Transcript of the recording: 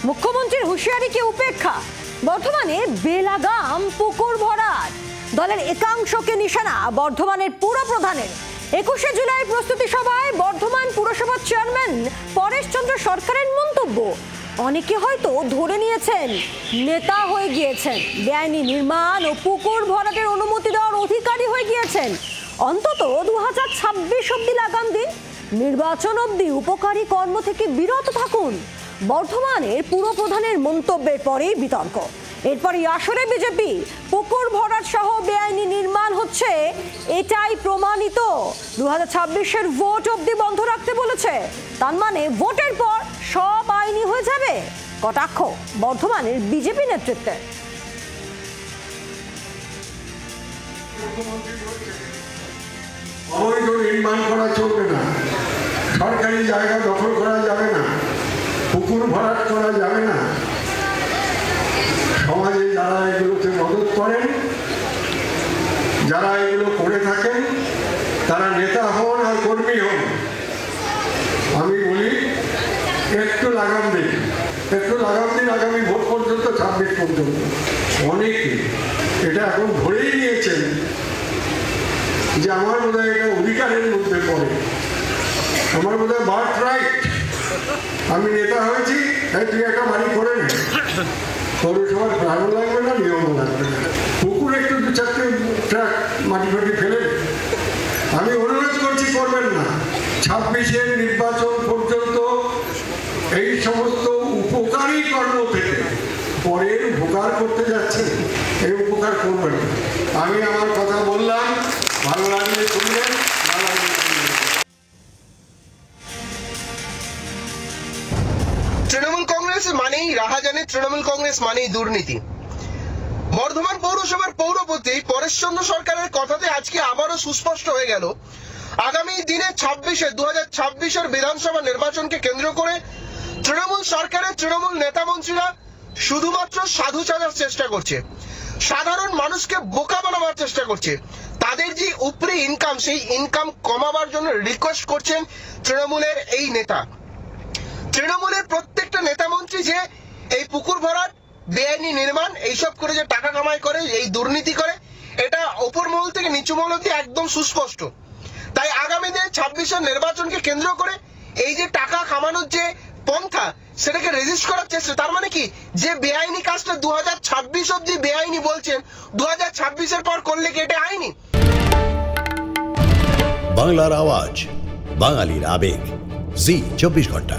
মুখ্যমন্ত্রীর হুঁশিয়ারিকে উপেক্ষা, বর্ধমানে বেলাগাম পুকুর ভরাট, দলের একাংশকে নিশানা বর্ধমানের পুরপ্রধানের। 21শে জুলাই প্রস্তুতি সভায় বর্ধমান পুরসভার চেয়ারম্যান পরেশ চন্দ্র সরকারের মন্তব্য, অনেকে হয়তো ধরে নিয়েছেন নেতা হয়ে গিয়েছেন, বেআইনি নির্মাণ ও পুকুর ভরাটের অনুমতি দেওয়ার অধিকারী হয়ে গিয়েছেন। অন্তত 2026 অব্দি লাগাম দিন, নির্বাচন অব্দি উপকারী কর্ম থেকে বিরত থাকুন। বর্ধমানের পুরপ্রধানের মন্তব্যের পরেই বিতর্ক। এরপরই আসরে বিজেপি পুকুর ভরাট সহ বেআইনি নির্মাণ হচ্ছে এটাই প্রমাণিত। 2026-এর ভোট অব্দি বন্ধ রাখতে বলেছে, তার মানে ভোটের পর সব আইনি হয়ে যাবে, কটাক্ষ বর্ধমানের বিজেপি নেতৃত্বে। অবৈধ নির্মাণ করা চলবে না, সরকারি জায়গা দখল করা যাবে না, পুকুর ভরাট করা যাবে না। সমাজে যারা এগুলোতে মদত করেন, যারা এগুলো করে থাকেন, তারা নেতা হন আর কর্মী হন, আমি বলি একটু লাগাম দিন, একটু লাগাম দিন। আগামী ভোট পর্যন্ত, 26 পর্যন্ত অনেকে এটা এখন ধরেই নিয়েছেন যে আমার বোধহয় এটা অধিকারের মধ্যে পড়ে, আমার বোধহয় বার্থ রাইট। আমি নেতা হয়েছি, তুই একটা বাড়ি করে নে, পৌরসভার প্রাণও লাগবে না, নিয়মও লাগবে না। পুকুর একটু 2-4টে ট্রাক মাটি ফাটি ফেলে, আমি অনুরোধ করছি করবেন না। 26-এর নির্বাচন পর্যন্ত এই সমস্ত উপকারী কর্ম থেকে পরের উপকার করতে যাচ্ছে, এই উপকার করবেন। আমি আমার কথা বললাম, ভালো লাগলে শুনবেন, না লাগলে শুনবেন। তৃণমূল কংগ্রেস মানেই রাহাজানি, তৃণমূল কংগ্রেস মানেই দুর্নীতি। বর্ধমান পৌরসভার পৌরপতি পরেশ চন্দ্র সরকারের কথাতে আজকে আবারও সুস্পষ্ট হয়ে গেল, আগামী দিনে 2026-এর বিধানসভা নির্বাচনকে কেন্দ্র করে তৃণমূল সরকারের তৃণমূল নেতা মন্ত্রীরা শুধুমাত্র সাধু সাজার চেষ্টা করছে, সাধারণ মানুষকে বোকা বানাবার চেষ্টা করছে। তাদের যে উপরি ইনকাম, সেই ইনকাম কমাবার জন্য রিকোয়েস্ট করছেন তৃণমূলের এই নেতা। তৃণমূলের প্রত্যেকটা নেতা মন্ত্রী যে এই পুকুর ভরাট, বেআইনি নির্মাণ এইসব করে যে টাকা কামাই করে, এই দুর্নীতি করে, এটা ওপর মহল থেকে নিচু মহল অব্দি একদম সুস্পষ্ট। তাই আগামী দিনে 26-এর নির্বাচনকে কেন্দ্র করে এই যে টাকা কামানোর যে পন্থা, সেটাকে রেজিস্ট করার চেষ্টা। তার মানে কি, যে বেআইনি কাজটা 2026 অব্দি বেআইনি বলছেন, 2026-এর পর করলে কি এটা আইনি? বাংলার আওয়াজ, বাঙালির আবেগ, জি 24 ঘন্টা।